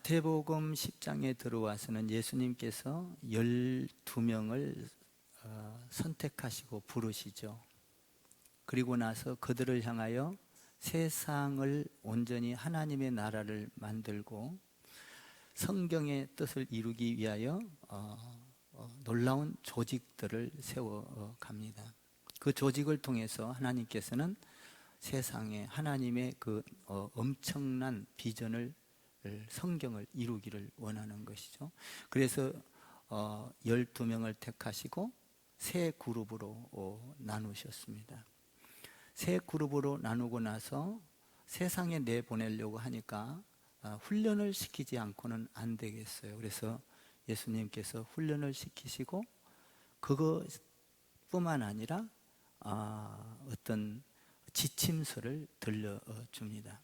마태복음 10장에 들어와서는 예수님께서 12명을 선택하시고 부르시죠. 그리고 나서 그들을 향하여 세상을 온전히 하나님의 나라를 만들고 성경의 뜻을 이루기 위하여 놀라운 조직들을 세워갑니다. 그 조직을 통해서 하나님께서는 세상에 하나님의 그 엄청난 비전을, 성경을 이루기를 원하는 것이죠. 그래서 12명을 택하시고 세 그룹으로 나누셨습니다. 세 그룹으로 나누고 나서 세상에 내보내려고 하니까 훈련을 시키지 않고는 안 되겠어요. 그래서 예수님께서 훈련을 시키시고 그것뿐만 아니라 어떤 지침서를 들려줍니다.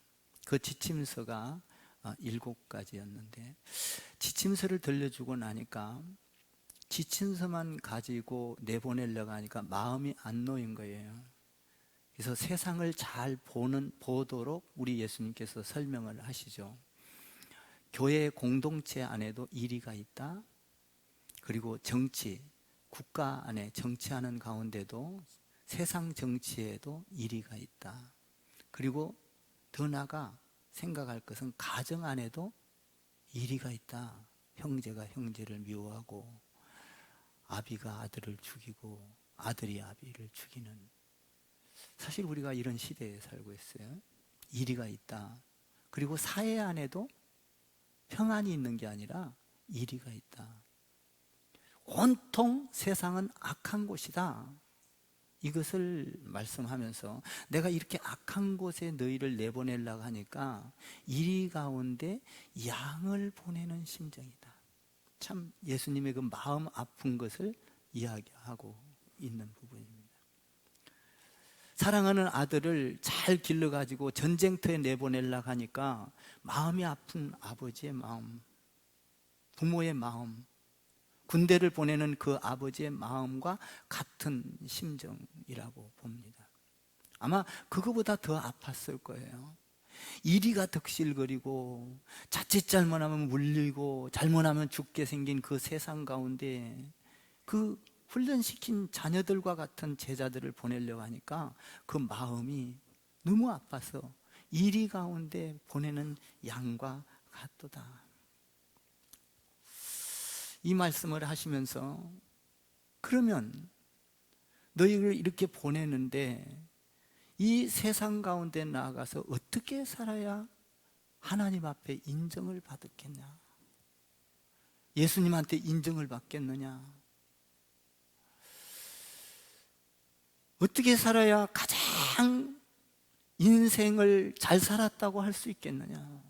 그 지침서가 7가지였는데 지침서를 들려주고 나니까 지침서만 가지고 내보내려고 하니까 마음이 안 놓인 거예요. 그래서 세상을 잘 보도록 우리 예수님께서 설명을 하시죠. 교회 공동체 안에도 이리가 있다. 그리고 정치, 국가 안에 정치하는 가운데도 세상 정치에도 이리가 있다. 그리고 더 나아가 생각할 것은 가정 안에도 이리가 있다. 형제가 형제를 미워하고 아비가 아들을 죽이고 아들이 아비를 죽이는, 사실 우리가 이런 시대에 살고 있어요. 이리가 있다. 그리고 사회 안에도 평안이 있는 게 아니라 이리가 있다. 온통 세상은 악한 곳이다. 이것을 말씀하면서 내가 이렇게 악한 곳에 너희를 내보내려고 하니까 이리 가운데 양을 보내는 심정이다. 참 예수님의 그 마음 아픈 것을 이야기하고 있는 부분입니다. 사랑하는 아들을 잘 길러가지고 전쟁터에 내보내려고 하니까 마음이 아픈 아버지의 마음, 부모의 마음, 군대를 보내는 그 아버지의 마음과 같은 심정이라고 봅니다. 아마 그거보다 더 아팠을 거예요. 이리가 득실거리고 자칫 잘못하면 물리고 잘못하면 죽게 생긴 그 세상 가운데 그 훈련시킨 자녀들과 같은 제자들을 보내려고 하니까 그 마음이 너무 아파서 이리 가운데 보내는 양과 같도다. 이 말씀을 하시면서 그러면 너희를 이렇게 보내는데 이 세상 가운데 나아가서 어떻게 살아야 하나님 앞에 인정을 받겠냐? 예수님한테 인정을 받겠느냐? 어떻게 살아야 가장 인생을 잘 살았다고 할 수 있겠느냐?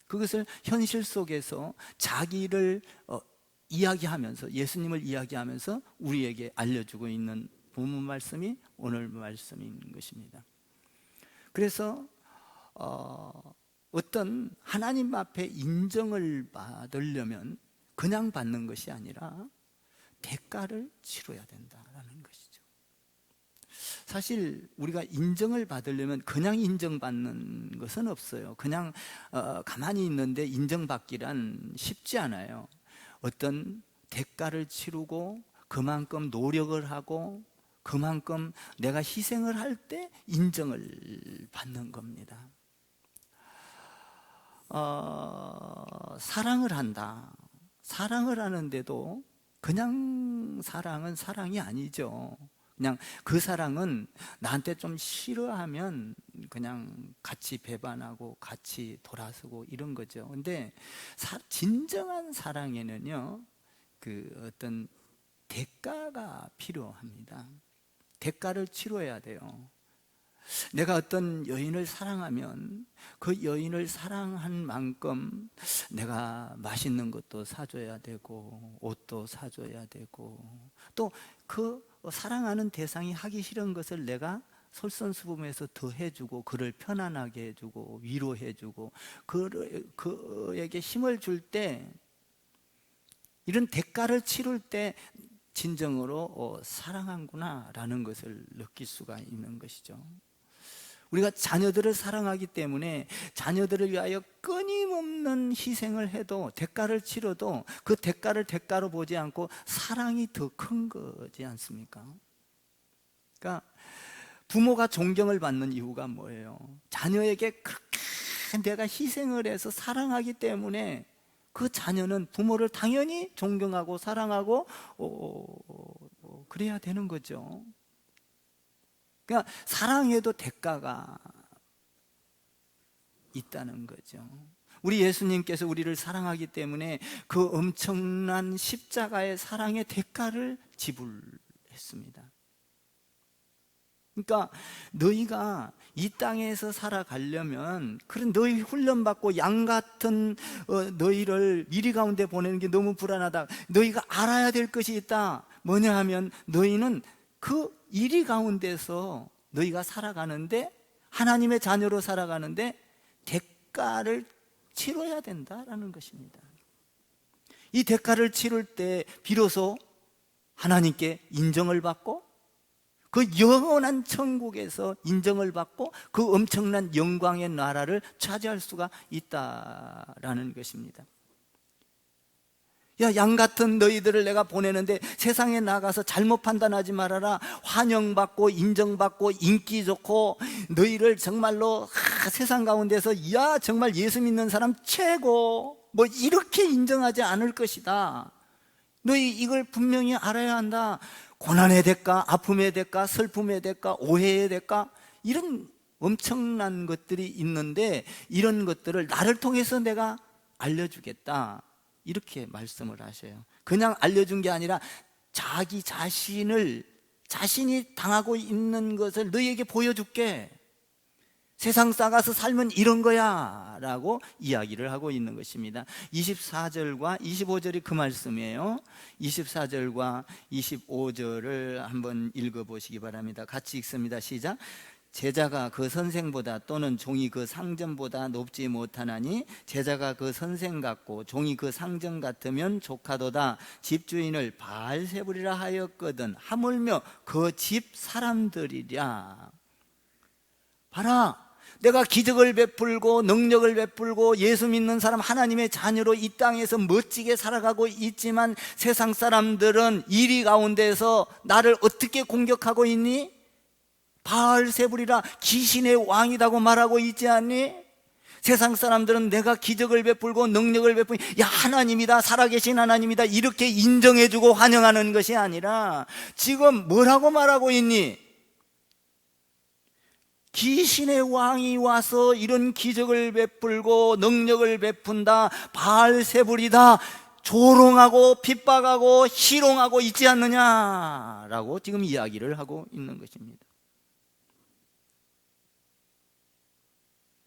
그것을 현실 속에서 자기를 이야기하면서, 예수님을 이야기하면서 우리에게 알려주고 있는 본문 말씀이 오늘 말씀인 것입니다. 그래서 어떤 하나님 앞에 인정을 받으려면 그냥 받는 것이 아니라 대가를 치러야 된다라는 것이죠. 사실 우리가 인정을 받으려면 그냥 인정받는 것은 없어요. 그냥 가만히 있는데 인정받기란 쉽지 않아요. 어떤 대가를 치르고 그만큼 노력을 하고 그만큼 내가 희생을 할 때 인정을 받는 겁니다. 사랑을 한다. 사랑을 하는데도 그냥 사랑은 사랑이 아니죠. 그냥 그 사랑은 나한테 좀 싫어하면 그냥 같이 배반하고 같이 돌아서고 이런 거죠. 근데 진정한 사랑에는요, 그 어떤 대가가 필요합니다. 대가를 치러야 돼요. 내가 어떤 여인을 사랑하면 그 여인을 사랑한 만큼 내가 맛있는 것도 사줘야 되고 옷도 사줘야 되고 또 그 사랑하는 대상이 하기 싫은 것을 내가 솔선수범해서 더 해주고 그를 편안하게 해주고 위로해주고 그에게 힘을 줄 때, 이런 대가를 치를 때 진정으로 사랑한구나 라는 것을 느낄 수가 있는 것이죠. 우리가 자녀들을 사랑하기 때문에 자녀들을 위하여 끊임없는 희생을 해도, 대가를 치러도 그 대가를 대가로 보지 않고 사랑이 더 큰 거지 않습니까? 그러니까 부모가 존경을 받는 이유가 뭐예요? 자녀에게 그렇게 내가 희생을 해서 사랑하기 때문에 그 자녀는 부모를 당연히 존경하고 사랑하고 그래야 되는 거죠. 그러니까 사랑해도 대가가 있다는 거죠. 우리 예수님께서 우리를 사랑하기 때문에 그 엄청난 십자가의 사랑의 대가를 지불했습니다. 그러니까 너희가 이 땅에서 살아가려면, 그런 너희 훈련받고 양 같은 너희를 미리 가운데 보내는 게 너무 불안하다. 너희가 알아야 될 것이 있다. 뭐냐 하면 너희는 그 이리 가운데서 너희가 살아가는데, 하나님의 자녀로 살아가는데 대가를 치러야 된다라는 것입니다. 이 대가를 치를 때 비로소 하나님께 인정을 받고, 그 영원한 천국에서 인정을 받고 그 엄청난 영광의 나라를 차지할 수가 있다라는 것입니다. 야, 양 같은 너희들을 내가 보내는데 세상에 나가서 잘못 판단하지 말아라. 환영받고 인정받고 인기 좋고 너희를 정말로 세상 가운데서 야, 정말 예수 믿는 사람 최고, 뭐 이렇게 인정하지 않을 것이다. 너희 이걸 분명히 알아야 한다. 고난의 대가, 아픔의 대가, 슬픔의 대가, 오해의 대가, 이런 엄청난 것들이 있는데 이런 것들을 나를 통해서 내가 알려주겠다, 이렇게 말씀을 하셔요. 그냥 알려준 게 아니라 자기 자신이 당하고 있는 것을 너희에게 보여줄게. 세상 싸가서 살면 이런 거야 라고 이야기를 하고 있는 것입니다. 24절과 25절이 그 말씀이에요. 24절과 25절을 한번 읽어보시기 바랍니다. 같이 읽습니다. 시작. 제자가 그 선생보다 또는 종이 그 상전보다 높지 못하나니 제자가 그 선생 같고 종이 그 상전 같으면 조카도다. 집주인을 바알세불이라 하였거든 하물며 그 집 사람들이랴. 봐라, 내가 기적을 베풀고 능력을 베풀고 예수 믿는 사람, 하나님의 자녀로 이 땅에서 멋지게 살아가고 있지만 세상 사람들은 이리 가운데서 나를 어떻게 공격하고 있니? 바알세불이라 귀신의 왕이라고 말하고 있지 않니? 세상 사람들은 내가 기적을 베풀고 능력을 베풀고 야, 하나님이다, 살아계신 하나님이다, 이렇게 인정해주고 환영하는 것이 아니라 지금 뭐라고 말하고 있니? 귀신의 왕이 와서 이런 기적을 베풀고 능력을 베푼다, 바알세불이다, 조롱하고 핍박하고 희롱하고 있지 않느냐라고 지금 이야기를 하고 있는 것입니다.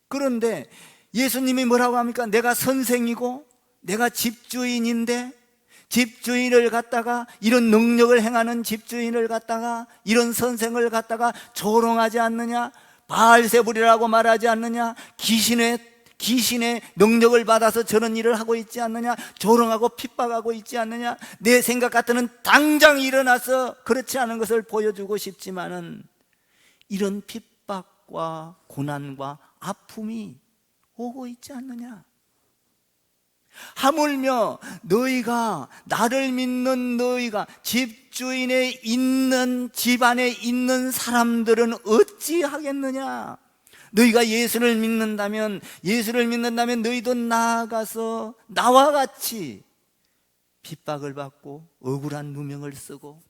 그런데 예수님이 뭐라고 합니까? 내가 선생이고 내가 집주인인데 집주인을 갖다가, 이런 능력을 행하는 집주인을 갖다가, 이런 선생을 갖다가 조롱하지 않느냐? 바알세불이라고 말하지 않느냐? 귀신의 능력을 받아서 저런 일을 하고 있지 않느냐? 조롱하고 핍박하고 있지 않느냐? 내 생각 같으면 당장 일어나서 그렇지 않은 것을 보여주고 싶지만은 이런 핍박과 고난과 아픔이 오고 있지 않느냐? 하물며 너희가, 나를 믿는 너희가, 집주인에 있는, 집안에 있는 사람들은 어찌 하겠느냐? 너희가 예수를 믿는다면 너희도 나아가서 나와 같이 핍박을 받고 억울한 누명을 쓰고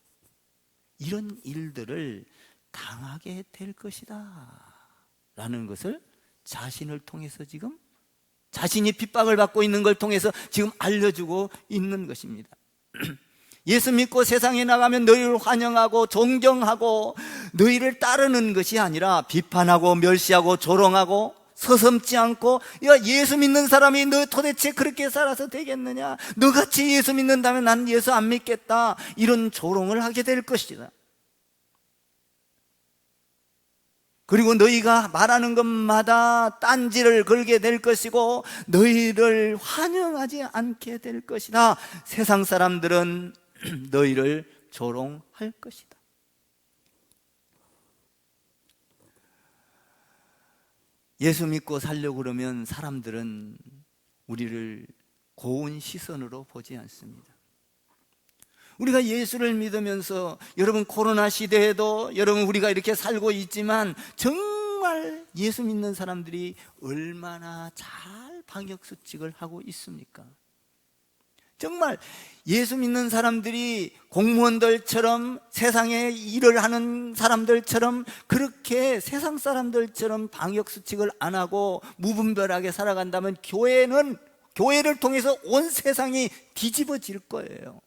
이런 일들을 당하게 될 것이다 라는 것을 자신을 통해서, 지금 자신이 핍박을 받고 있는 걸 통해서 지금 알려주고 있는 것입니다. 예수 믿고 세상에 나가면 너희를 환영하고 존경하고 너희를 따르는 것이 아니라 비판하고 멸시하고 조롱하고 서슴지 않고, 야, 예수 믿는 사람이 너 도대체 그렇게 살아서 되겠느냐? 너같이 예수 믿는다면 난 예수 안 믿겠다, 이런 조롱을 하게 될 것이다. 그리고 너희가 말하는 것마다 딴지를 걸게 될 것이고 너희를 환영하지 않게 될 것이다. 세상 사람들은 너희를 조롱할 것이다. 예수 믿고 살려고 그러면 사람들은 우리를 고운 시선으로 보지 않습니다. 우리가 예수를 믿으면서, 여러분 코로나 시대에도 여러분 우리가 이렇게 살고 있지만 정말 예수 믿는 사람들이 얼마나 잘 방역수칙을 하고 있습니까? 정말 예수 믿는 사람들이 공무원들처럼, 세상에 일을 하는 사람들처럼 그렇게 세상 사람들처럼 방역수칙을 안 하고 무분별하게 살아간다면 교회를 통해서 온 세상이 뒤집어질 거예요.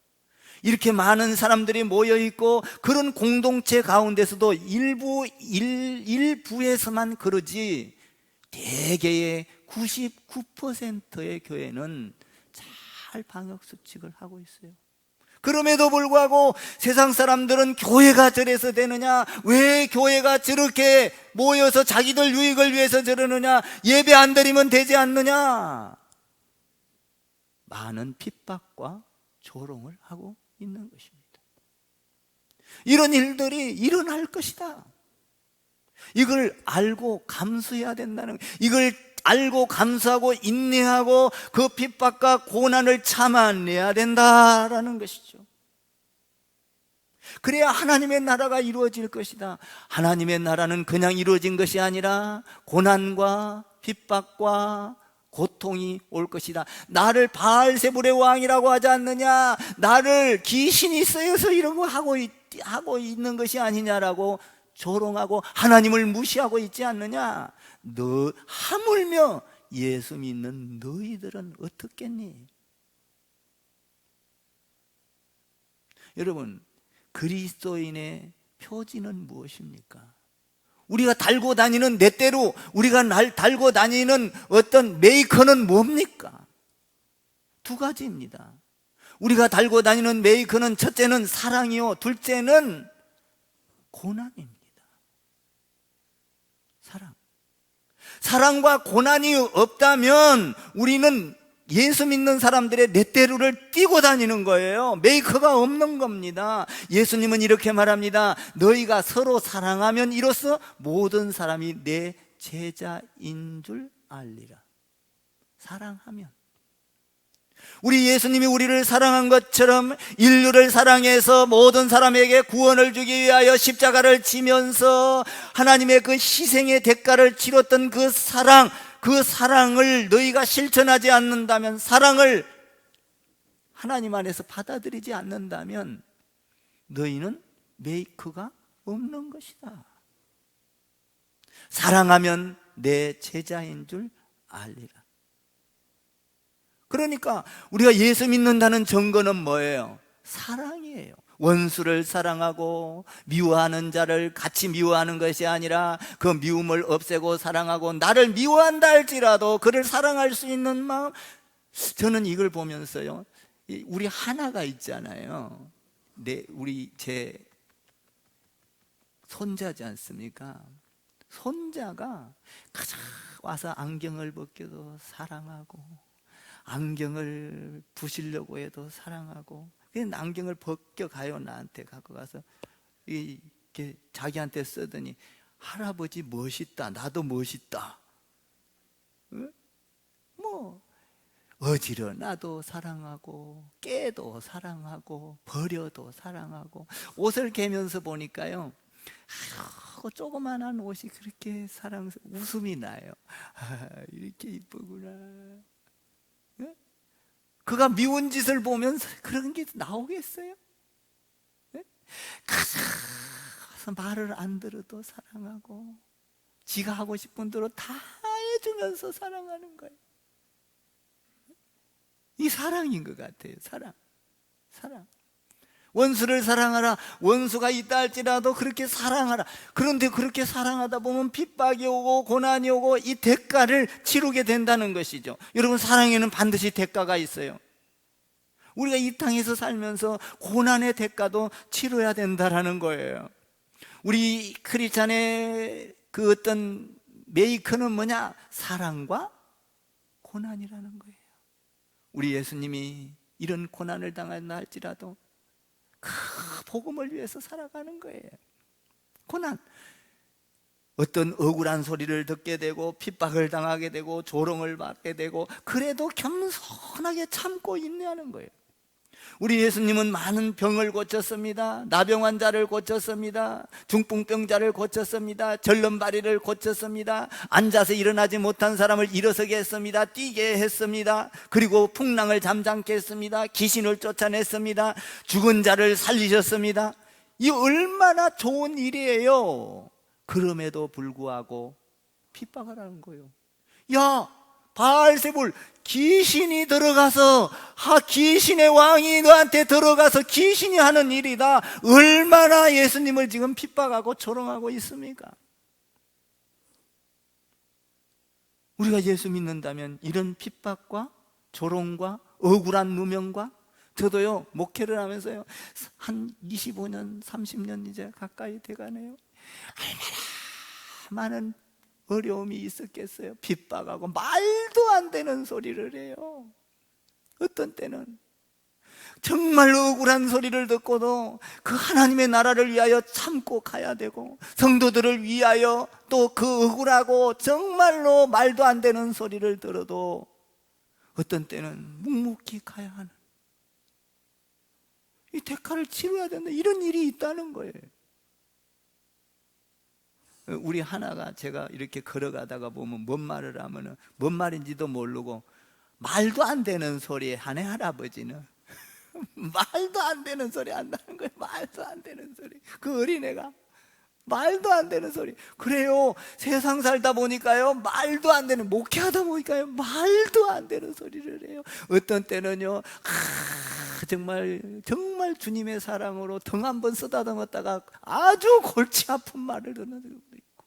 이렇게 많은 사람들이 모여 있고 그런 공동체 가운데서도 일부에서만 그러지, 대개의 99%의 교회는 잘 방역수칙을 하고 있어요. 그럼에도 불구하고 세상 사람들은 교회가 저래서 되느냐, 왜 교회가 저렇게 모여서 자기들 유익을 위해서 저러느냐, 예배 안 드리면 되지 않느냐, 많은 핍박과 조롱을 하고 있는 것입니다. 이런 일들이 일어날 것이다. 이걸 알고 감수해야 된다는 거예요. 이걸 알고 감수하고 인내하고 그 핍박과 고난을 참아내야 된다라는 것이죠. 그래야 하나님의 나라가 이루어질 것이다. 하나님의 나라는 그냥 이루어진 것이 아니라 고난과 핍박과 고통이 올 것이다. 나를 바알세불의 왕이라고 하지 않느냐, 나를 귀신이 쓰여서 이런 거 하고 있는 것이 아니냐라고 조롱하고 하나님을 무시하고 있지 않느냐. 너 하물며 예수 믿는 너희들은 어떻겠니? 여러분, 그리스도인의 표지는 무엇입니까? 우리가 달고 다니는, 내 때로 우리가 달고 다니는 어떤 메이커는 뭡니까? 두 가지입니다. 우리가 달고 다니는 메이커는, 첫째는 사랑이요, 둘째는 고난입니다. 사랑과 고난이 없다면 우리는 예수 믿는 사람들의 렛대루를 띄고 다니는 거예요. 메이커가 없는 겁니다. 예수님은 이렇게 말합니다. 너희가 서로 사랑하면 이로써 모든 사람이 내 제자인 줄 알리라. 사랑하면, 우리 예수님이 우리를 사랑한 것처럼 인류를 사랑해서 모든 사람에게 구원을 주기 위하여 십자가를 지면서 하나님의 그 희생의 대가를 치렀던 그 사랑을 너희가 실천하지 않는다면, 사랑을 하나님 안에서 받아들이지 않는다면 너희는 메이커가 없는 것이다. 사랑하면 내 제자인 줄 알리라. 그러니까 우리가 예수 믿는다는 증거는 뭐예요? 사랑이에요. 원수를 사랑하고 미워하는 자를 같이 미워하는 것이 아니라 그 미움을 없애고 사랑하고, 나를 미워한다 할지라도 그를 사랑할 수 있는 마음. 저는 이걸 보면서요, 우리 하나가 있잖아요. 제 손자지 않습니까? 손자가 가자 와서 안경을 벗겨도 사랑하고, 안경을 부시려고 해도 사랑하고, 안경을 벗겨가요. 나한테 갖고 가서 이렇게 자기한테 쓰더니, 할아버지 멋있다, 나도 멋있다. 응? 뭐 어지러나도 사랑하고, 깨도 사랑하고, 버려도 사랑하고. 옷을 개면서 보니까요, 아이고, 조그만한 옷이 그렇게 웃음이 나요. 아, 이렇게 이쁘구나. 그가 미운 짓을 보면 그런 게 나오겠어요? 가서 말을 안 들어도 사랑하고, 지가 하고 싶은 대로 다 해주면서 사랑하는 거예요. 이 사랑인 것 같아요. 사랑. 원수를 사랑하라. 원수가 있다 할지라도 그렇게 사랑하라. 그런데 그렇게 사랑하다 보면 핍박이 오고 고난이 오고 이 대가를 치르게 된다는 것이죠. 여러분, 사랑에는 반드시 대가가 있어요. 우리가 이 땅에서 살면서 고난의 대가도 치러야 된다라는 거예요. 우리 크리스찬의 그 어떤 메이커는 뭐냐? 사랑과 고난이라는 거예요. 우리 예수님이 이런 고난을 당한다 할지라도 그 복음을 위해서 살아가는 거예요. 고난. 어떤 억울한 소리를 듣게 되고 핍박을 당하게 되고 조롱을 받게 되고 그래도 겸손하게 참고 있냐는 거예요. 우리 예수님은 많은 병을 고쳤습니다. 나병 환자를 고쳤습니다. 중풍병자를 고쳤습니다. 절름발이를 고쳤습니다. 앉아서 일어나지 못한 사람을 일어서게 했습니다. 뛰게 했습니다. 그리고 풍랑을 잠잠케 했습니다. 귀신을 쫓아냈습니다. 죽은 자를 살리셨습니다. 이 얼마나 좋은 일이에요. 그럼에도 불구하고 핍박을 하는 거예요. 야, 바알세불, 귀신이 들어가서, 귀신의 왕이 너한테 들어가서 귀신이 하는 일이다. 얼마나 예수님을 지금 핍박하고 조롱하고 있습니까? 우리가 예수 믿는다면 이런 핍박과 조롱과 억울한 누명과, 저도요 목회를 하면서요 한 25년 30년 이제 가까이 돼가네요. 얼마나 많은 어려움이 있었겠어요. 핍박하고 말도 안 되는 소리를 해요. 어떤 때는 정말 억울한 소리를 듣고도 그 하나님의 나라를 위하여 참고 가야 되고, 성도들을 위하여 또 그 억울하고 정말로 말도 안 되는 소리를 들어도 어떤 때는 묵묵히 가야 하는, 이 대가를 치러야 된다, 이런 일이 있다는 거예요. 우리 하나가 제가 이렇게 걸어가다가 보면 뭔 말을 하면은 뭔 말인지도 모르고 말도 안 되는 소리에 하네 할아버지는 말도 안 되는 소리 한다는 거예요. 말도 안 되는 소리. 그 어린애가 말도 안 되는 소리. 그래요. 세상 살다 보니까요, 말도 안 되는, 목회하다 보니까요, 말도 안 되는 소리를 해요. 어떤 때는요, 정말 주님의 사랑으로 등 한번 쓰다듬었다가 아주 골치 아픈 말을 듣는 적도 있고,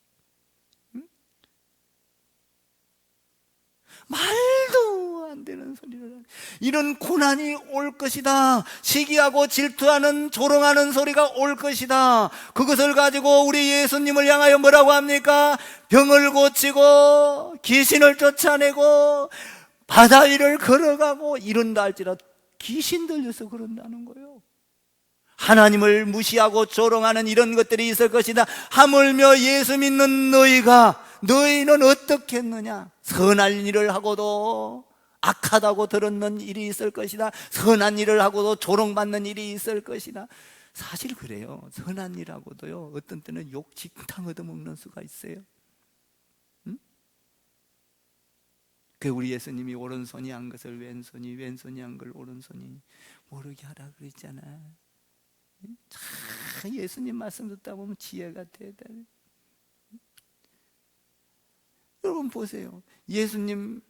말도 안 되는 소리를 하는, 이런 고난이 올 것이다, 시기하고 질투하는 조롱하는 소리가 올 것이다. 그것을 가지고 우리 예수님을 향하여 뭐라고 합니까? 병을 고치고 귀신을 쫓아내고 바다 위를 걸어가고 이런다 할지라도 귀신 들려서 그런다는 거예요. 하나님을 무시하고 조롱하는 이런 것들이 있을 것이다. 하물며 예수 믿는 너희는 어떻게 했느냐? 선한 일을 하고도 악하다고 들었는 일이 있을 것이다. 선한 일을 하고도 조롱받는 일이 있을 것이다. 사실 그래요. 선한 일하고도요, 어떤 때는 욕 진탕 얻어먹는 수가 있어요. 그 우리 예수님이 오른손이 한 것을 왼손이, 왼손이 한 걸 오른손이 모르게 하라 그랬잖아. 참 예수님 말씀 듣다 보면 지혜가 대단해. 여러분 보세요. 예수님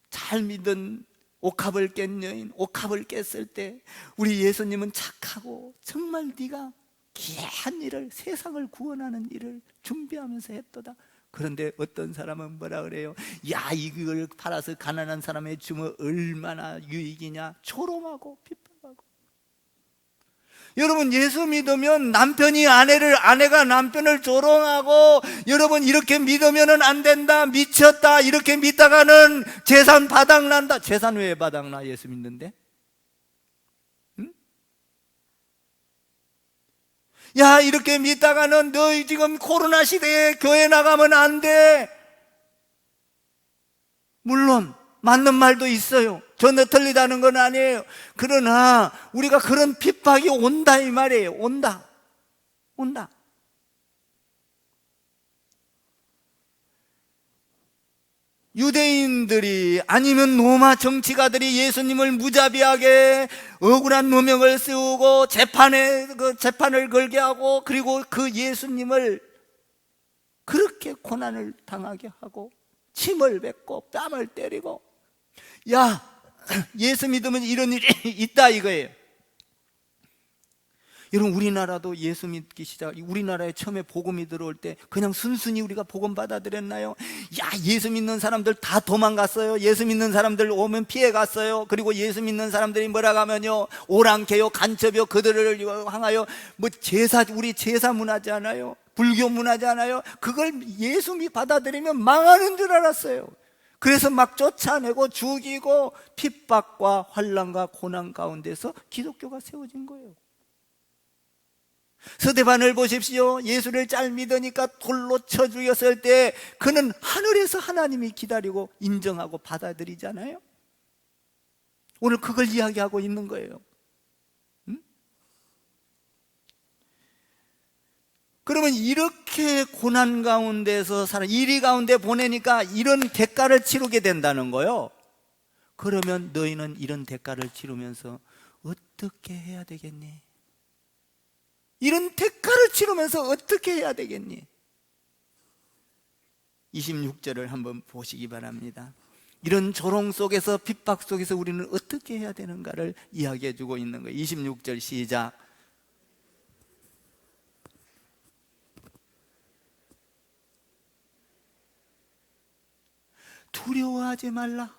잘 믿은 옥합을 깬 여인, 옥합을 깼을 때 우리 예수님은 착하고 정말 네가 귀한 일을, 세상을 구원하는 일을 준비하면서 했도다. 그런데 어떤 사람은 뭐라 그래요? 야, 이걸 팔아서 가난한 사람의 주면 얼마나 유익이냐, 조롱하고 핍박하고. 여러분, 예수 믿으면 아내가 남편을 조롱하고, 여러분 이렇게 믿으면 안 된다, 미쳤다, 이렇게 믿다가는 재산 바닥난다. 재산 왜 바닥나? 예수 믿는데? 야, 이렇게 믿다가는 너희 지금 코로나 시대에 교회 나가면 안 돼. 물론 맞는 말도 있어요. 전혀 틀리다는 건 아니에요. 그러나 우리가 그런 핍박이 온다 이 말이에요. 온다. 유대인들이 아니면 로마 정치가들이 예수님을 무자비하게 억울한 누명을 씌우고 재판을 걸게 하고, 그리고 그 예수님을 그렇게 고난을 당하게 하고 침을 뱉고 뺨을 때리고, 야, 예수 믿으면 이런 일이 있다 이거예요. 여러분, 우리나라도 예수 믿기 우리나라에 처음에 복음이 들어올 때 그냥 순순히 우리가 복음 받아들였나요? 야, 예수 믿는 사람들 다 도망갔어요. 예수 믿는 사람들 오면 피해갔어요. 그리고 예수 믿는 사람들이 뭐라고 하면요, 오랑캐요, 간첩이요, 그들을 향하여 우리 제사 문화지 않아요? 불교 문화지 않아요? 그걸 예수 받아들이면 망하는 줄 알았어요. 그래서 막 쫓아내고 죽이고 핍박과 환난과 고난 가운데서 기독교가 세워진 거예요. 스데반을 보십시오. 예수를 잘 믿으니까 돌로 쳐 죽였을 때 그는 하늘에서 하나님이 기다리고 인정하고 받아들이잖아요. 오늘 그걸 이야기하고 있는 거예요. 그러면 이렇게 고난 가운데서 이리 가운데 보내니까 이런 대가를 치르게 된다는 거예요. 그러면 너희는 이런 대가를 치르면서 어떻게 해야 되겠니? 이런 대가를 치르면서 어떻게 해야 되겠니? 26절을 한번 보시기 바랍니다. 이런 조롱 속에서, 핍박 속에서 우리는 어떻게 해야 되는가를 이야기해 주고 있는 거예요. 26절 시작. 두려워하지 말라.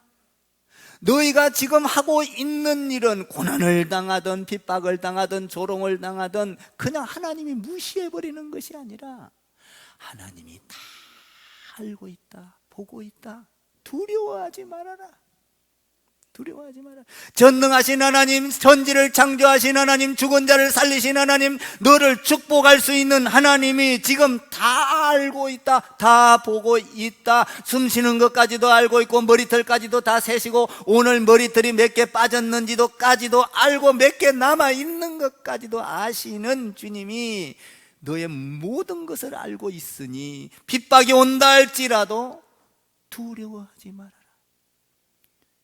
너희가 지금 하고 있는 일은 고난을 당하든 핍박을 당하든 조롱을 당하든 그냥 하나님이 무시해버리는 것이 아니라 하나님이 다 알고 있다, 보고 있다. 두려워하지 말아라. 두려워하지 마라. 전능하신 하나님, 천지를 창조하신 하나님, 죽은 자를 살리신 하나님, 너를 축복할 수 있는 하나님이 지금 다 알고 있다, 다 보고 있다. 숨 쉬는 것까지도 알고 있고 머리털까지도 다 세시고 오늘 머리털이 몇 개 빠졌는지도까지도 알고 몇 개 남아있는 것까지도 아시는 주님이 너의 모든 것을 알고 있으니 핍박이 온다 할지라도 두려워하지 말아라.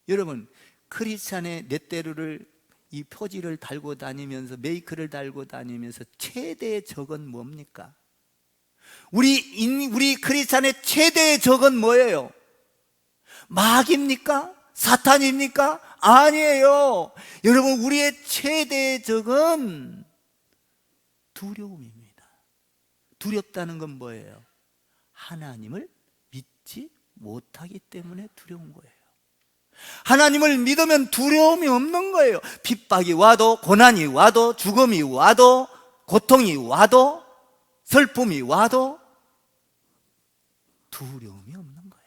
여러분, 크리스찬의 넷대루를, 이 표지를 달고 다니면서, 메이크를 달고 다니면서 최대의 적은 뭡니까? 우리 크리스찬의 최대의 적은 뭐예요? 마귀입니까? 사탄입니까? 아니에요. 여러분, 우리의 최대의 적은 두려움입니다. 두렵다는 건 뭐예요? 하나님을 믿지 못하기 때문에 두려운 거예요. 하나님을 믿으면 두려움이 없는 거예요. 핍박이 와도, 고난이 와도, 죽음이 와도, 고통이 와도, 슬픔이 와도 두려움이 없는 거예요.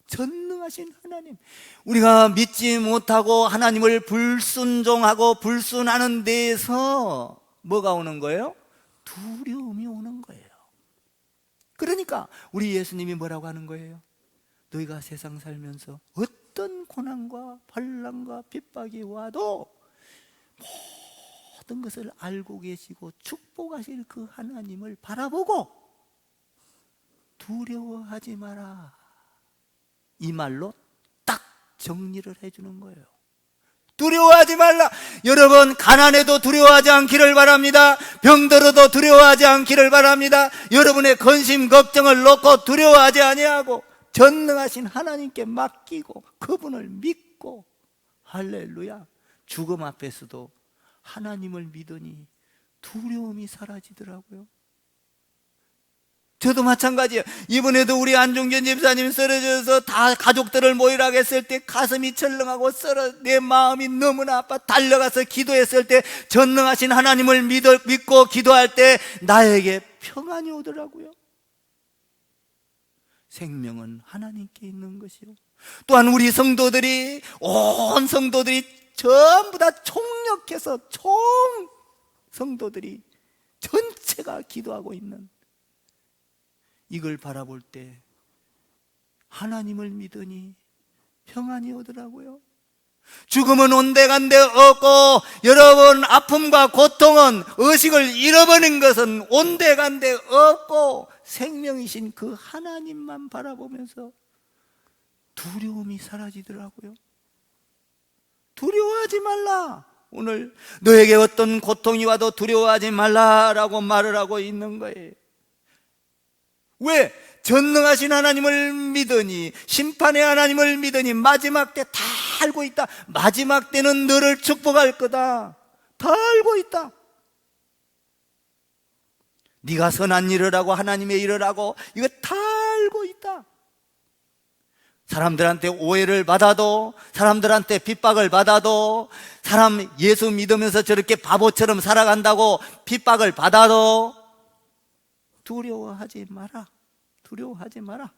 전능하신 하나님, 우리가 믿지 못하고 하나님을 불순종하고 불순하는 데에서 뭐가 오는 거예요? 두려움이 오는 거예요. 그러니까 우리 예수님이 뭐라고 하는 거예요? 너희가 세상 살면서 어떤 고난과 환난과 핍박이 와도 모든 것을 알고 계시고 축복하실 그 하나님을 바라보고 두려워하지 마라. 이 말로 딱 정리를 해주는 거예요. 두려워하지 말라. 여러분, 가난해도 두려워하지 않기를 바랍니다. 병들어도 두려워하지 않기를 바랍니다. 여러분의 근심 걱정을 놓고 두려워하지 아니하고 전능하신 하나님께 맡기고 그분을 믿고, 할렐루야, 죽음 앞에서도 하나님을 믿으니 두려움이 사라지더라고요. 저도 마찬가지예요. 이번에도 우리 안중견 집사님 쓰러져서 다 가족들을 모이라고 했을 때 가슴이 철렁하고 내 마음이 너무나 아파. 달려가서 기도했을 때 전능하신 하나님을 믿고 기도할 때 나에게 평안이 오더라고요. 생명은 하나님께 있는 것이요, 또한 우리 성도들이, 온 성도들이 전부 다 총력해서 성도들이 전체가 기도하고 있는 이걸 바라볼 때 하나님을 믿으니 평안이 오더라고요. 죽음은 온데간데 없고, 여러분, 아픔과 고통은, 의식을 잃어버린 것은 온데간데 없고, 생명이신 그 하나님만 바라보면서 두려움이 사라지더라고요. 두려워하지 말라. 오늘 너에게 어떤 고통이 와도 두려워하지 말라라고 말을 하고 있는 거예요. 왜? 전능하신 하나님을 믿으니, 심판의 하나님을 믿으니 마지막 때 다 알고 있다. 마지막 때는 너를 축복할 거다. 다 알고 있다. 네가 선한 일을 하고 하나님의 일을 하고 이거 다 알고 있다. 사람들한테 오해를 받아도, 사람들한테 핍박을 받아도, 사람 예수 믿으면서 저렇게 바보처럼 살아간다고 핍박을 받아도 두려워하지 마라. 두려워하지 마라.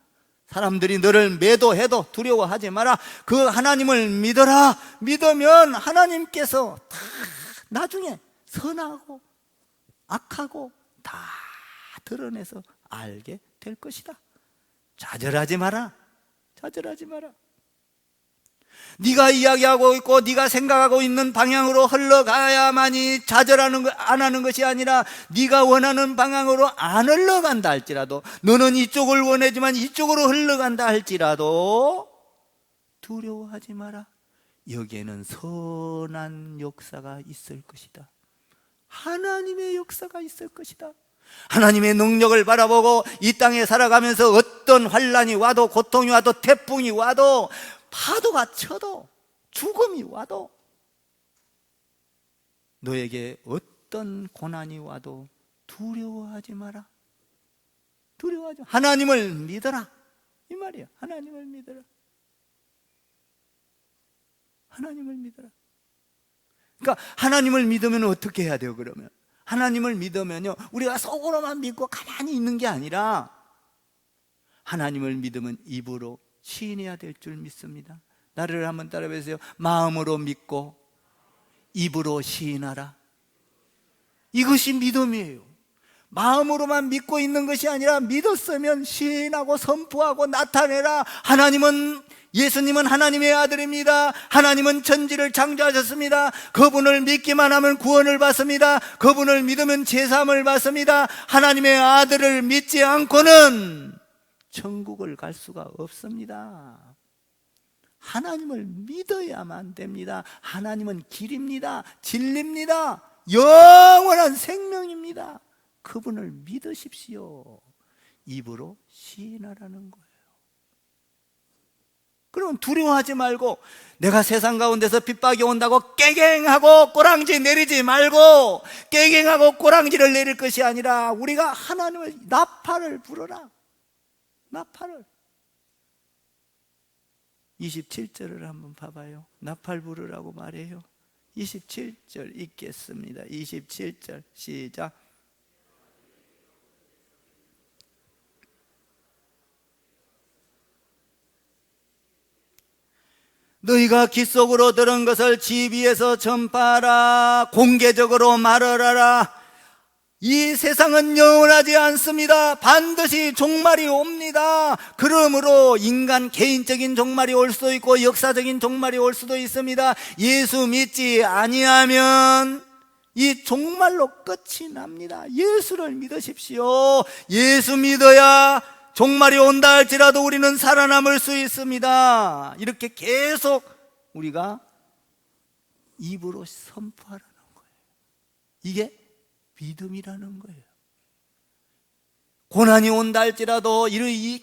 사람들이 너를 매도해도 두려워하지 마라. 그 하나님을 믿어라. 믿으면 하나님께서 다 나중에 선하고 악하고 다 드러내서 알게 될 것이다. 좌절하지 마라. 좌절하지 마라. 네가 이야기하고 있고 네가 생각하고 있는 방향으로 흘러가야만이 좌절하는 안 하는 것이 아니라 네가 원하는 방향으로 안 흘러간다 할지라도, 너는 이쪽을 원하지만 이쪽으로 흘러간다 할지라도 두려워하지 마라. 여기에는 선한 역사가 있을 것이다. 하나님의 역사가 있을 것이다. 하나님의 능력을 바라보고 이 땅에 살아가면서 어떤 환난이 와도, 고통이 와도, 태풍이 와도, 파도가 쳐도, 죽음이 와도, 너에게 어떤 고난이 와도 두려워하지 마라. 두려워하지 마라. 하나님을 믿어라, 이 말이야. 하나님을 믿어라. 하나님을 믿어라. 그러니까 하나님을 믿으면 어떻게 해야 돼요? 그러면 하나님을 믿으면요, 우리가 속으로만 믿고 가만히 있는 게 아니라 하나님을 믿으면 입으로 시인해야 될 줄 믿습니다. 나를 한번 따라해 보세요. 마음으로 믿고 입으로 시인하라. 이것이 믿음이에요. 마음으로만 믿고 있는 것이 아니라 믿었으면 시인하고 선포하고 나타내라. 예수님은 하나님의 아들입니다. 하나님은 천지를 창조하셨습니다. 그분을 믿기만 하면 구원을 받습니다. 그분을 믿으면 제사함을 받습니다. 하나님의 아들을 믿지 않고는 천국을 갈 수가 없습니다. 하나님을 믿어야만 됩니다. 하나님은 길입니다. 진리입니다. 영원한 생명입니다. 그분을 믿으십시오. 입으로 시인하라는 거예요. 그러면 두려워하지 말고, 내가 세상 가운데서 핍박이 온다고 깨갱하고 꼬랑지 내리지 말고, 깨갱하고 꼬랑지를 내릴 것이 아니라 우리가 하나님을 나팔을 불어라. 나팔을. 27절을 한번 봐봐요. 나팔 부르라고 말해요. 27절 읽겠습니다. 27절 시작. 너희가 귀 속으로 들은 것을 집 위에서 전파하라. 공개적으로 말하라. 이 세상은 영원하지 않습니다. 반드시 종말이 옵니다. 그러므로 인간 개인적인 종말이 올 수도 있고 역사적인 종말이 올 수도 있습니다. 예수 믿지 아니하면 이 종말로 끝이 납니다. 예수를 믿으십시오. 예수 믿어야 종말이 온다 할지라도 우리는 살아남을 수 있습니다. 이렇게 계속 우리가 입으로 선포하라는 거예요. 이게 믿음이라는 거예요. 고난이 온다 할지라도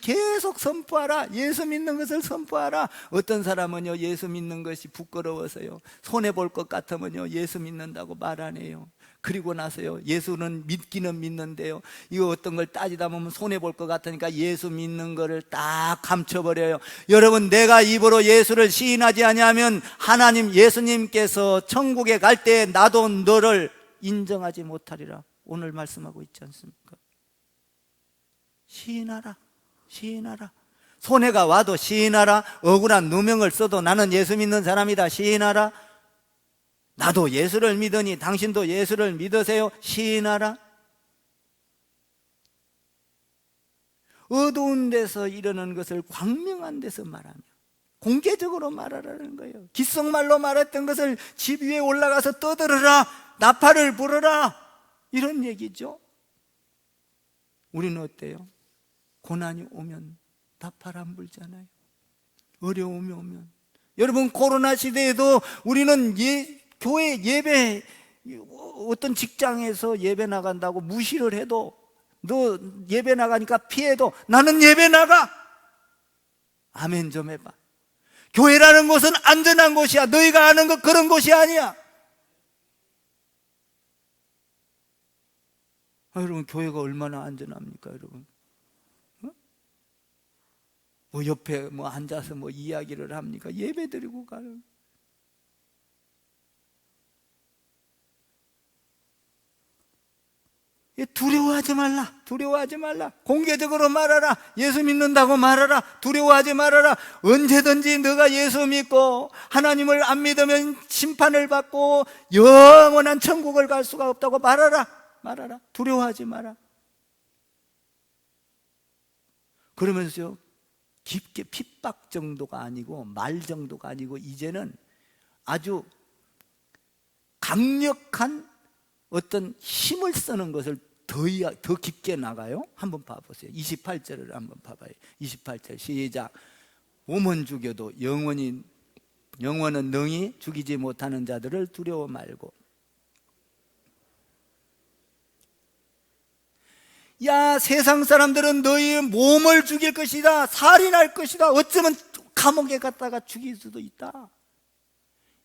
계속 선포하라. 예수 믿는 것을 선포하라. 어떤 사람은요, 예수 믿는 것이 부끄러워서요, 손해볼 것 같으면요, 예수 믿는다고 말 안 해요. 그리고 나서요, 예수는 믿기는 믿는데요, 이거 어떤 걸 따지다 보면 손해볼 것 같으니까 예수 믿는 거를 딱 감춰버려요. 여러분, 내가 입으로 예수를 시인하지 아니하면 하나님, 예수님께서 천국에 갈 때 나도 너를 인정하지 못하리라. 오늘 말씀하고 있지 않습니까? 시인하라. 시인하라. 손해가 와도 시인하라. 억울한 누명을 써도 나는 예수 믿는 사람이다. 시인하라. 나도 예수를 믿으니 당신도 예수를 믿으세요. 시인하라. 어두운 데서 이러는 것을 광명한 데서 말하며 공개적으로 말하라는 거예요. 귓속말로 말했던 것을 집 위에 올라가서 떠들어라. 나팔을 불어라. 이런 얘기죠. 우리는 어때요? 고난이 오면 나팔 안 불잖아요. 어려움이 오면. 여러분, 코로나 시대에도 우리는 교회 예배, 어떤 직장에서 예배 나간다고 무시를 해도, 너 예배 나가니까 피해도 나는 예배 나가. 아멘 좀 해봐. 교회라는 곳은 안전한 곳이야. 너희가 아는 것 그런 곳이 아니야. 여러분, 교회가 얼마나 안전합니까, 여러분? 뭐 옆에 앉아서 이야기를 합니까? 예배 드리고 가는. 두려워하지 말라. 두려워하지 말라. 공개적으로 말하라. 예수 믿는다고 말하라. 두려워하지 말아라. 언제든지 너가 예수 믿고 하나님을 안 믿으면 심판을 받고 영원한 천국을 갈 수가 없다고 말하라. 말아라. 두려워하지 마라. 그러면서 깊게 핍박 정도가 아니고 말 정도가 아니고 이제는 아주 강력한 어떤 힘을 쓰는 것을 더 깊게 나가요. 한번 봐보세요. 28절을 한번 봐봐요. 28절 시작. 몸은 죽여도 영원은 능히 죽이지 못하는 자들을 두려워 말고. 야, 세상 사람들은 너희의 몸을 죽일 것이다, 살인할 것이다, 어쩌면 감옥에 갔다가 죽일 수도 있다.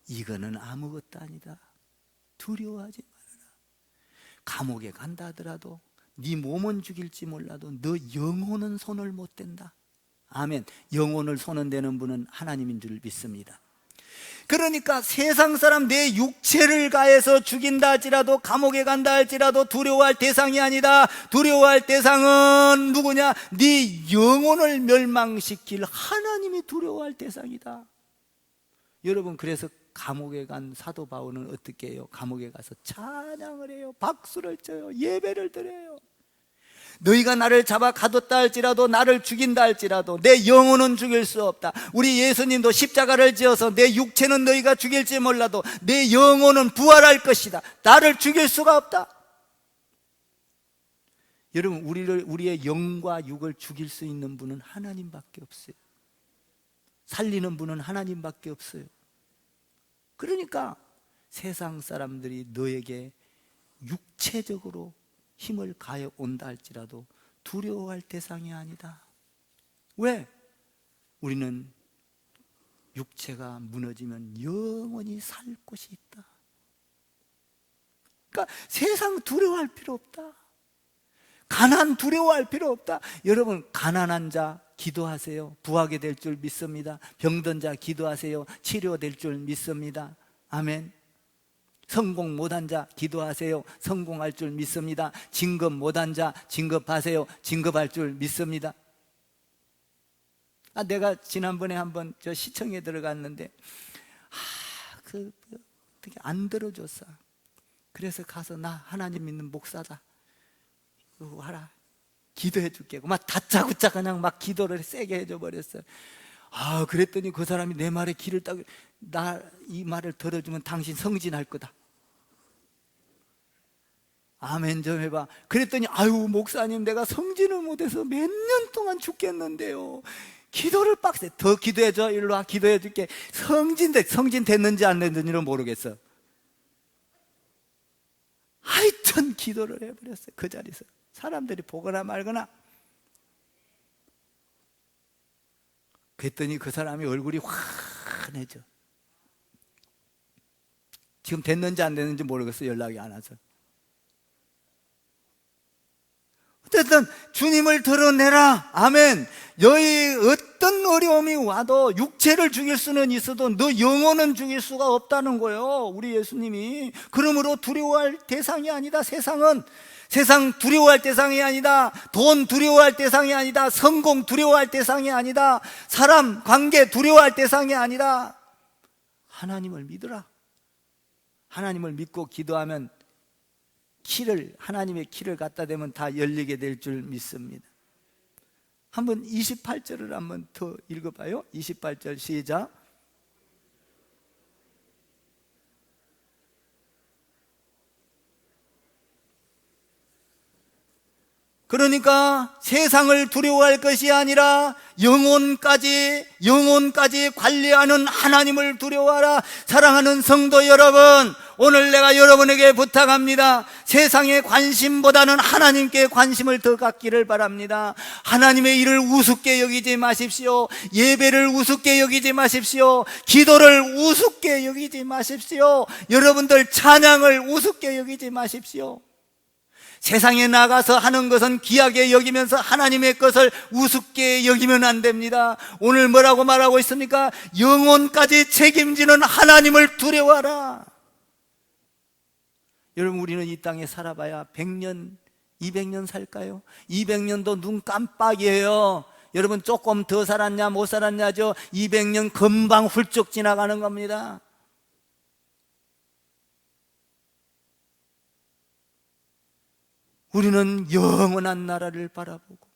이거는 아무것도 아니다. 두려워하지 말아라. 감옥에 간다 하더라도 네 몸은 죽일지 몰라도 너 영혼은 손을 못 댄다. 아멘. 영혼을 손은 대는 분은 하나님인 줄 믿습니다. 그러니까 세상 사람 내 육체를 가해서 죽인다 할지라도, 감옥에 간다 할지라도 두려워할 대상이 아니다. 두려워할 대상은 누구냐? 네 영혼을 멸망시킬 하나님이 두려워할 대상이다. 여러분, 그래서 감옥에 간 사도 바울은 어떻게 해요? 감옥에 가서 찬양을 해요. 박수를 쳐요. 예배를 드려요. 너희가 나를 잡아 가뒀다 할지라도, 나를 죽인다 할지라도 내 영혼은 죽일 수 없다. 우리 예수님도 십자가를 지어서 내 육체는 너희가 죽일지 몰라도 내 영혼은 부활할 것이다. 나를 죽일 수가 없다. 여러분, 우리의 영과 육을 죽일 수 있는 분은 하나님밖에 없어요. 살리는 분은 하나님밖에 없어요. 그러니까 세상 사람들이 너에게 육체적으로 힘을 가해 온다 할지라도 두려워할 대상이 아니다. 왜? 우리는 육체가 무너지면 영원히 살 곳이 있다. 그러니까 세상 두려워할 필요 없다. 가난 두려워할 필요 없다. 여러분, 가난한 자 기도하세요. 부하게 될 줄 믿습니다. 병든 자 기도하세요. 치료될 줄 믿습니다. 아멘. 성공 못한 자 기도하세요. 성공할 줄 믿습니다. 진급 못한 자 진급하세요. 진급할 줄 믿습니다. 내가 지난번에 한번 저 시청에 들어갔는데 어떻게 안 들어줬어. 그래서 가서 나 하나님 믿는 목사다, 와라, 기도해 줄게. 막 다짜고짜 그냥 막 기도를 세게 해줘 버렸어요. 그랬더니 그 사람이 내 말에 귀를 딱, 나 이 말을 들어주면 당신 성진할 거다. 아멘 좀 해봐. 그랬더니 아유 목사님, 내가 성진을 못해서 몇 년 동안 죽겠는데요. 기도를 빡세. 더 기도해줘. 일로 와, 기도해 줄게. 성진 됐는지 안 됐는지는 모르겠어. 하여튼 기도를 해버렸어요. 그 자리에서. 사람들이 보거나 말거나. 그랬더니 그 사람이 얼굴이 환해져. 지금 됐는지 안 됐는지 모르겠어요. 연락이 안 와서. 어쨌든 주님을 드러내라. 아멘. 너희 어떤 어려움이 와도 육체를 죽일 수는 있어도 너 영혼은 죽일 수가 없다는 거예요. 우리 예수님이. 그러므로 두려워할 대상이 아니다. 세상은. 세상 두려워할 대상이 아니다. 돈 두려워할 대상이 아니다. 성공 두려워할 대상이 아니다. 사람 관계 두려워할 대상이 아니다. 하나님을 믿으라. 하나님을 믿고 기도하면 하나님의 키를 갖다 대면 다 열리게 될 줄 믿습니다. 한번 28절을 한번 더 읽어봐요. 28절 시작. 그러니까 세상을 두려워할 것이 아니라 영혼까지 관리하는 하나님을 두려워하라. 사랑하는 성도 여러분, 오늘 내가 여러분에게 부탁합니다. 세상의 관심보다는 하나님께 관심을 더 갖기를 바랍니다. 하나님의 일을 우습게 여기지 마십시오. 예배를 우습게 여기지 마십시오. 기도를 우습게 여기지 마십시오. 여러분들 찬양을 우습게 여기지 마십시오. 세상에 나가서 하는 것은 귀하게 여기면서 하나님의 것을 우습게 여기면 안 됩니다. 오늘 뭐라고 말하고 있습니까? 영혼까지 책임지는 하나님을 두려워하라. 여러분, 우리는 이 땅에 살아봐야 100년, 200년 살까요? 200년도 눈 깜빡이에요. 여러분, 조금 더 살았냐 못 살았냐죠? 200년 금방 훌쩍 지나가는 겁니다. 우리는 영원한 나라를 바라보고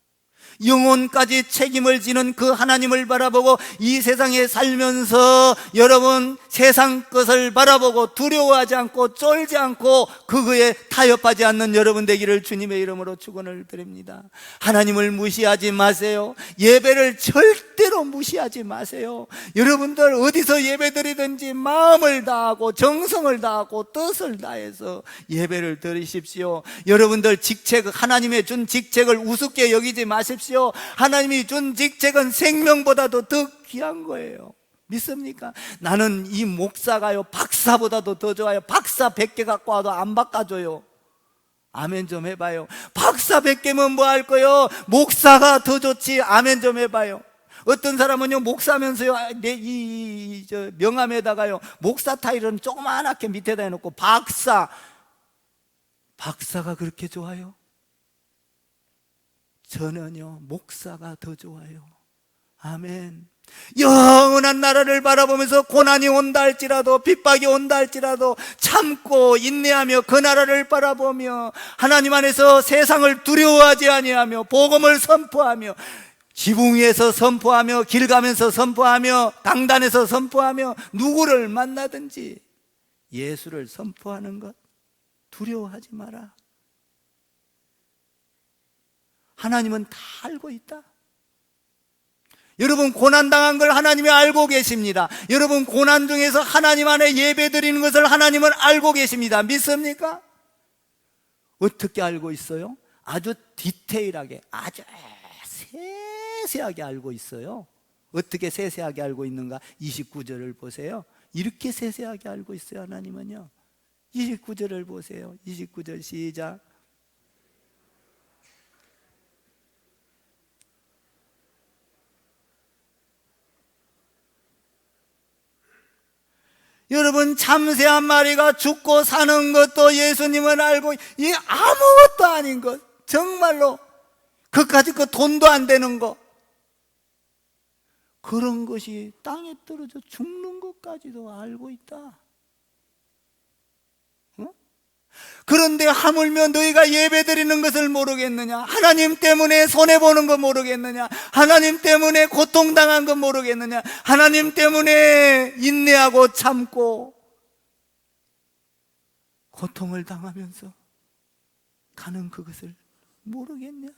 영혼까지 책임을 지는 그 하나님을 바라보고 이 세상에 살면서 여러분 세상 것을 바라보고 두려워하지 않고 쫄지 않고 그거에 타협하지 않는 여러분 되기를 주님의 이름으로 축원을 드립니다. 하나님을 무시하지 마세요. 예배를 절대로 무시하지 마세요. 여러분들 어디서 예배드리든지 마음을 다하고 정성을 다하고 뜻을 다해서 예배를 드리십시오. 여러분들 직책, 하나님의 준 직책을 우습게 여기지 마십시오. 하나님이 준 직책은 생명보다도 더 귀한 거예요. 믿습니까? 나는 이 목사가요 박사보다도 더 좋아요. 박사 100개 갖고 와도 안 바꿔줘요. 아멘 좀 해봐요. 박사 100개면 뭐 할 거요? 목사가 더 좋지. 아멘 좀 해봐요. 어떤 사람은요 목사면서요 저 명함에다가요 목사 타일은 조그맣게 밑에다 해놓고 박사가 그렇게 좋아요? 저는요 목사가 더 좋아요. 아멘. 영원한 나라를 바라보면서 고난이 온다 할지라도 핍박이 온다 할지라도 참고 인내하며 그 나라를 바라보며 하나님 안에서 세상을 두려워하지 아니하며 복음을 선포하며 지붕 위에서 선포하며 길 가면서 선포하며 강단에서 선포하며 누구를 만나든지 예수를 선포하는 것 두려워하지 마라. 하나님은 다 알고 있다. 여러분 고난당한 걸 하나님이 알고 계십니다. 여러분 고난 중에서 하나님 안에 예배 드리는 것을 하나님은 알고 계십니다. 믿습니까? 어떻게 알고 있어요? 아주 디테일하게 아주 세세하게 알고 있어요. 어떻게 세세하게 알고 있는가? 29절을 보세요. 이렇게 세세하게 알고 있어요. 하나님은요 29절을 보세요. 29절 시작. 여러분 참새 한 마리가 죽고 사는 것도 예수님은 알고 이 아무것도 아닌 것 정말로 그까짓 거 돈도 안 되는 거 그런 것이 땅에 떨어져 죽는 것까지도 알고 있다. 그런데 하물며 너희가 예배드리는 것을 모르겠느냐? 하나님 때문에 손해보는 거 모르겠느냐? 하나님 때문에 고통당한 거 모르겠느냐? 하나님 때문에 인내하고 참고 고통을 당하면서 가는 그것을 모르겠냐?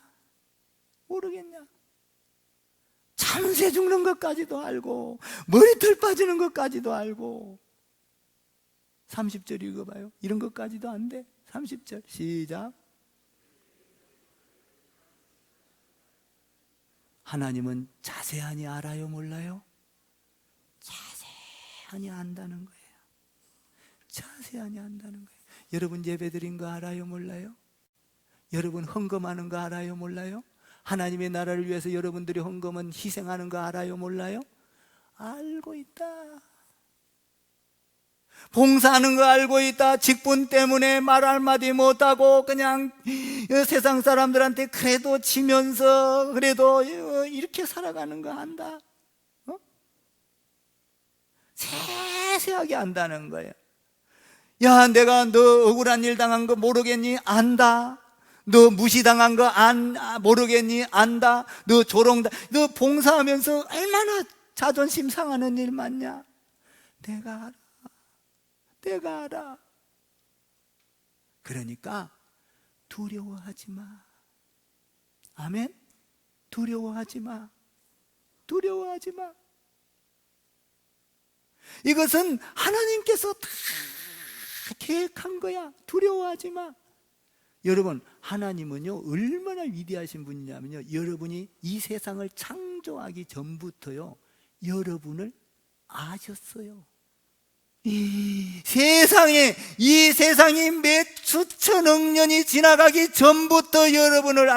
참새 죽는 것까지도 알고 머리털 빠지는 것까지도 알고 30절 읽어봐요. 이런 것까지도 안 돼. 30절 시작. 하나님은 자세하니 알아요 몰라요? 자세하니 안다는 거예요. 자세하니 안다는 거예요. 여러분 예배드린 거 알아요 몰라요? 여러분 헌금하는 거 알아요 몰라요? 하나님의 나라를 위해서 여러분들이 헌금은 희생하는 거 알아요 몰라요? 알고 있다. 봉사하는 거 알고 있다. 직분 때문에 말 한마디 못하고 그냥 세상 사람들한테 그래도 지면서 그래도 이렇게 살아가는 거 안다. 세세하게 안다는 거예요. 야, 내가 너 억울한 일 당한 거 모르겠니? 안다. 너 무시당한 거 모르겠니? 안다. 너 너 봉사하면서 얼마나 자존심 상하는 일 많냐? 내가 알아. 그러니까 두려워하지 마. 아멘? 두려워하지 마. 이것은 하나님께서 다 계획한 거야. 두려워하지 마. 여러분, 하나님은요 얼마나 위대하신 분이냐면요, 여러분이 이 세상을 창조하기 전부터요 여러분을 아셨어요. 이 세상이 몇 수천억 년이 지나가기 전부터 여러분을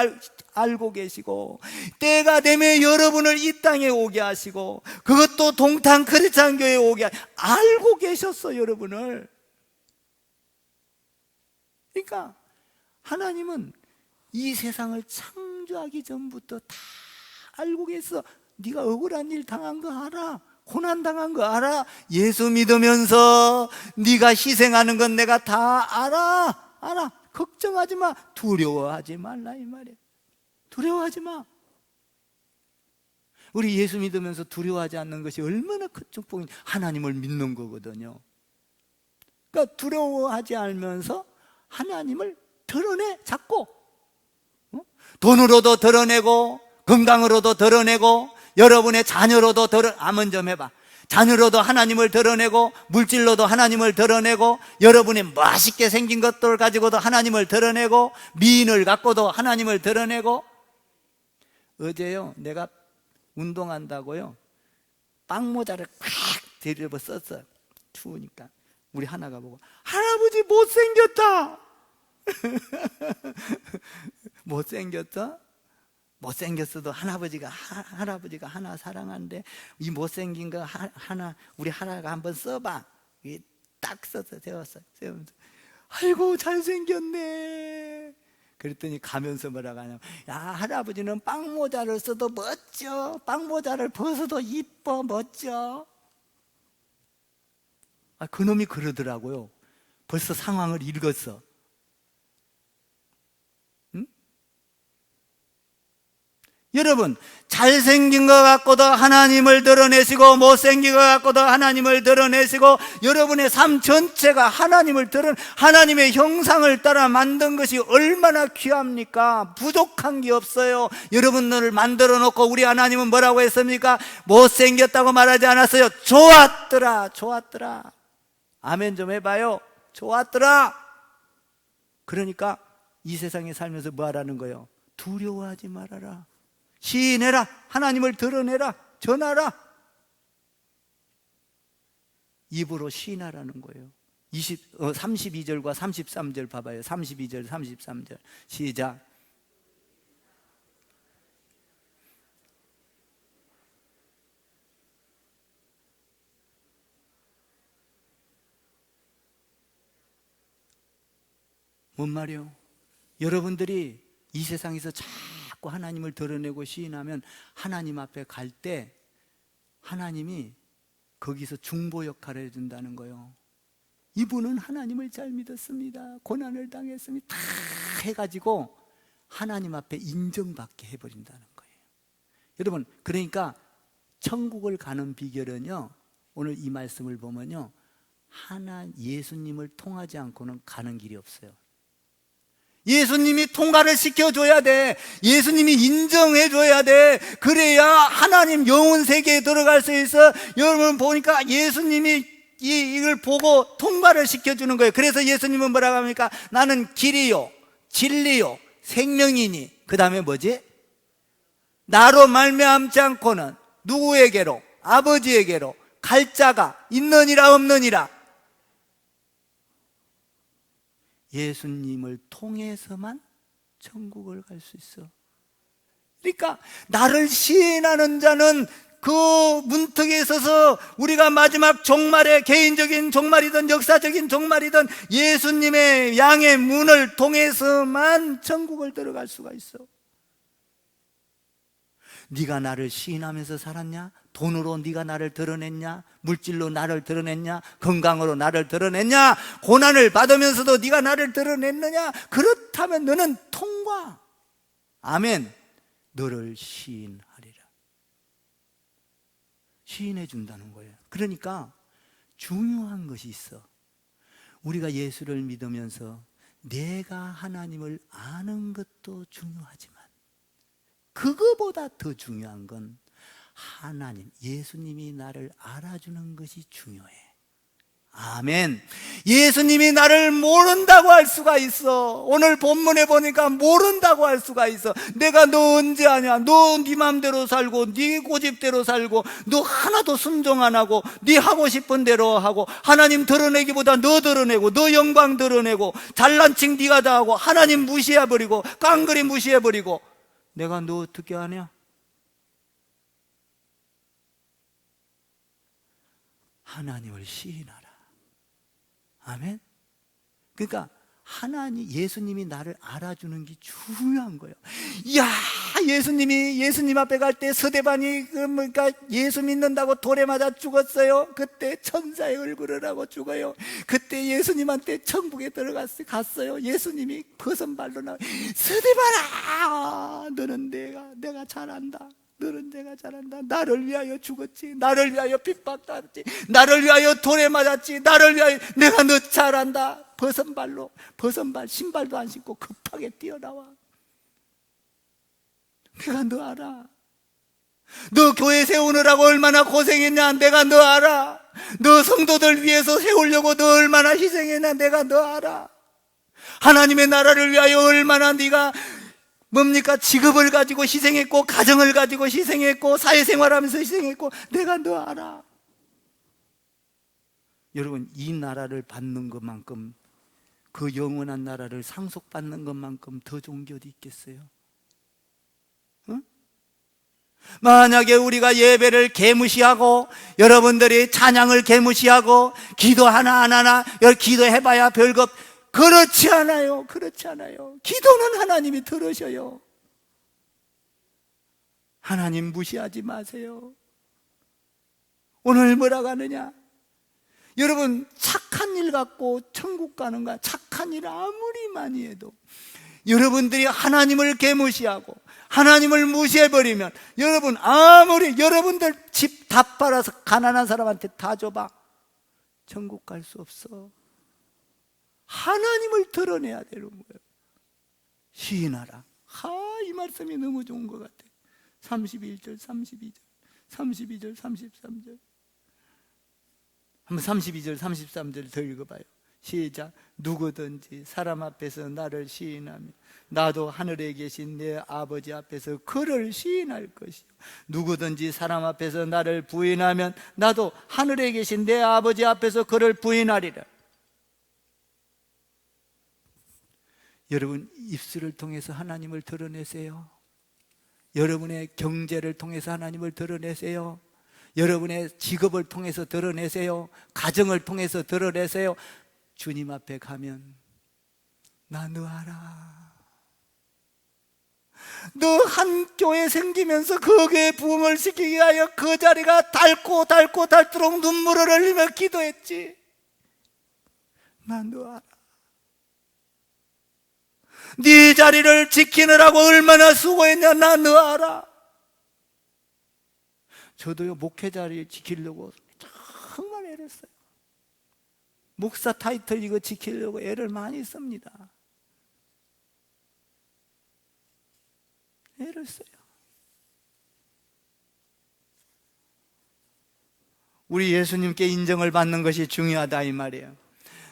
알고 계시고, 때가 되면 여러분을 이 땅에 오게 하시고, 그것도 동탄 크리스찬 교회에 오게 알고 계셨어, 여러분을. 그러니까 하나님은 이 세상을 창조하기 전부터 다 알고 계셨어. 네가 억울한 일 당한 거 알아. 고난 당한 거 알아. 예수 믿으면서 네가 희생하는 건 내가 다 알아. 걱정하지 마, 두려워하지 말라 이 말이에요. 두려워하지 마. 우리 예수 믿으면서 두려워하지 않는 것이 얼마나 큰 축복인지, 하나님을 믿는 거거든요. 그러니까 두려워하지 않으면서 하나님을 드러내 자꾸. 돈으로도 드러내고 건강으로도 드러내고 여러분의 자녀로도 아멘 좀 해봐. 자녀로도 하나님을 드러내고 물질로도 하나님을 드러내고 여러분의 멋있게 생긴 것들 가지고도 하나님을 드러내고 미인을 갖고도 하나님을 드러내고. 어제요 내가 운동한다고요 빵모자를 꽉 데리고 썼어요. 추우니까. 우리 하나가 보고 할아버지 못생겼다. 못생겼어? 못생겼어도 할아버지가 하나 사랑하는데 이 못생긴 거 하나 우리 하나가 한번 써봐. 딱 써서 세웠어요. 세우면서 아이고 잘생겼네. 그랬더니 가면서 뭐라고 하냐면, 야 할아버지는 빵모자를 써도 멋져. 빵모자를 벗어도 이뻐 멋져. 그놈이 그러더라고요. 벌써 상황을 읽었어. 여러분, 잘생긴 것 갖고도 하나님을 드러내시고 못생긴 것 갖고도 하나님을 드러내시고 여러분의 삶 전체가 하나님을 하나님의 형상을 따라 만든 것이 얼마나 귀합니까? 부족한 게 없어요. 여러분들을 만들어 놓고 우리 하나님은 뭐라고 했습니까? 못생겼다고 말하지 않았어요. 좋았더라. 좋았더라. 아멘 좀 해봐요. 좋았더라. 그러니까 이 세상에 살면서 뭐 하라는 거예요? 두려워하지 말아라. 시인해라. 하나님을 드러내라. 전하라. 입으로 시인하라는 거예요. 32절과 33절 봐봐요. 32절 33절 시작. 뭔 말이요? 여러분들이 이 세상에서 자꾸 하나님을 드러내고 시인하면 하나님 앞에 갈 때 하나님이 거기서 중보 역할을 해준다는 거예요. 이분은 하나님을 잘 믿었습니다. 고난을 당했습니다. 다 해가지고 하나님 앞에 인정받게 해버린다는 거예요. 여러분, 그러니까 천국을 가는 비결은요, 오늘 이 말씀을 보면요, 예수님을 통하지 않고는 가는 길이 없어요. 예수님이 통과를 시켜줘야 돼. 예수님이 인정해줘야 돼. 그래야 하나님 영혼 세계에 들어갈 수 있어. 여러분 보니까 예수님이 이걸 보고 통과를 시켜주는 거예요. 그래서 예수님은 뭐라고 합니까? 나는 길이요 진리요 생명이니, 그 다음에 뭐지? 나로 말미암지 않고는 누구에게로? 아버지에게로 갈 자가 있느니라 없느니라. 예수님을 통해서만 천국을 갈 수 있어. 그러니까 나를 시인하는 자는 그 문턱에 서서 우리가 마지막 종말에, 개인적인 종말이든 역사적인 종말이든 예수님의 양의 문을 통해서만 천국을 들어갈 수가 있어. 네가 나를 시인하면서 살았냐? 돈으로 네가 나를 드러냈냐? 물질로 나를 드러냈냐? 건강으로 나를 드러냈냐? 고난을 받으면서도 네가 나를 드러냈느냐? 그렇다면 너는 통과. 아멘. 너를 시인하리라. 시인해 준다는 거예요. 그러니까 중요한 것이 있어. 우리가 예수를 믿으면서 내가 하나님을 아는 것도 중요하지만 그거보다 더 중요한 건 하나님, 예수님이 나를 알아주는 것이 중요해. 아멘. 예수님이 나를 모른다고 할 수가 있어. 오늘 본문에 보니까 모른다고 할 수가 있어. 내가 너 언제 아냐? 너 네 맘대로 살고 네 고집대로 살고 너 하나도 순종 안 하고 네 하고 싶은 대로 하고 하나님 드러내기보다 너 드러내고 너 영광 드러내고 잘난 척 네가 다 하고 하나님 무시해버리고 깡그리 무시해버리고 내가 너 어떻게 하냐? 하나님을 시인하라. 아멘. 그러니까 하나님, 예수님이 나를 알아주는 게 중요한 거예요. 이야, 예수님 앞에 갈 때 서대반이 그러니까 예수 믿는다고 돌에 맞아 죽었어요. 그때 천사의 얼굴을 하고 죽어요. 그때 예수님한테 천국에 갔어요. 예수님이 벗은발로 나와, 서대반아, 너는 내가 잘한다. 너는 내가 잘한다. 나를 위하여 죽었지. 나를 위하여 핍박받았지. 나를 위하여 돌에 맞았지. 나를 위하여 내가 너 잘한다. 벗은발 신발도 안 신고 급하게 뛰어나와. 내가 너 알아. 너 교회 세우느라고 얼마나 고생했냐. 내가 너 알아. 너 성도들 위해서 세우려고 너 얼마나 희생했냐. 내가 너 알아. 하나님의 나라를 위하여 얼마나 네가 뭡니까? 직업을 가지고 희생했고, 가정을 가지고 희생했고, 사회생활하면서 희생했고, 내가 너 알아. 여러분, 이 나라를 받는 것만큼, 그 영원한 나라를 상속받는 것만큼 더 좋은 게 어디 있겠어요? 응? 만약에 우리가 예배를 개무시하고, 여러분들이 찬양을 개무시하고, 기도 하나 기도해봐야 별것, 그렇지 않아요. 그렇지 않아요. 기도는 하나님이 들으셔요. 하나님 무시하지 마세요. 오늘 뭐라고 하느냐? 여러분, 착한 일 갖고 천국 가는 거야. 착한 일 아무리 많이 해도 여러분들이 하나님을 개무시하고 하나님을 무시해버리면, 여러분 아무리 여러분들 집 다 팔아서 가난한 사람한테 다 줘봐, 천국 갈 수 없어. 하나님을 드러내야 되는 거예요. 시인하라. 이 말씀이 너무 좋은 것 같아요. 31절, 32절, 32절, 33절. 한번 32절, 33절 더 읽어봐요. 시작. 누구든지 사람 앞에서 나를 시인하면 나도 하늘에 계신 내 아버지 앞에서 그를 시인할 것이요, 누구든지 사람 앞에서 나를 부인하면 나도 하늘에 계신 내 아버지 앞에서 그를 부인하리라. 여러분, 입술을 통해서 하나님을 드러내세요. 여러분의 경제를 통해서 하나님을 드러내세요. 여러분의 직업을 통해서 드러내세요. 가정을 통해서 드러내세요. 주님 앞에 가면 나 너 알아. 너 한 교회 생기면서 그 교회 부흥을 시키기 위하여 그 자리가 닳도록 눈물을 흘리며 기도했지. 나 너 알아. 네 자리를 지키느라고 얼마나 수고했냐. 나 너 알아. 저도요, 목회 자리 지키려고 정말 애를 써요. 목사 타이틀 이거 지키려고 애를 많이 씁니다. 애를 써요. 우리 예수님께 인정을 받는 것이 중요하다 이 말이에요.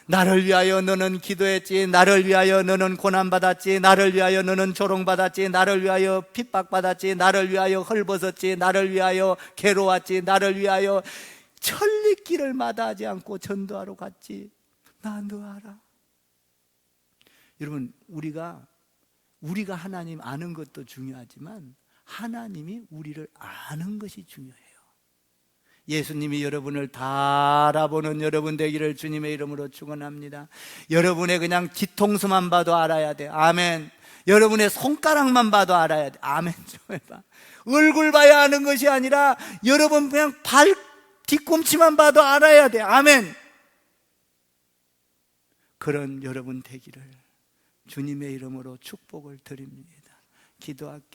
나를 위하여 너는 기도했지, 나를 위하여 너는 고난받았지, 나를 위하여 너는 조롱받았지, 나를 위하여 핍박받았지, 나를 위하여 헐벗었지, 나를 위하여 괴로웠지, 나를 위하여 천리길을 마다하지 않고 전도하러 갔지. 나 너 알아. 여러분, 우리가 하나님 아는 것도 중요하지만 하나님이 우리를 아는 것이 중요해요. 예수님이 여러분을 다 알아보는 여러분 되기를 주님의 이름으로 축원합니다. 여러분의 그냥 뒤통수만 봐도 알아야 돼. 아멘. 여러분의 손가락만 봐도 알아야 돼. 아멘. 좀 해봐. 얼굴 봐야 아는 것이 아니라 여러분 그냥 뒤꿈치만 봐도 알아야 돼. 아멘. 그런 여러분 되기를 주님의 이름으로 축복을 드립니다. 기도할게요.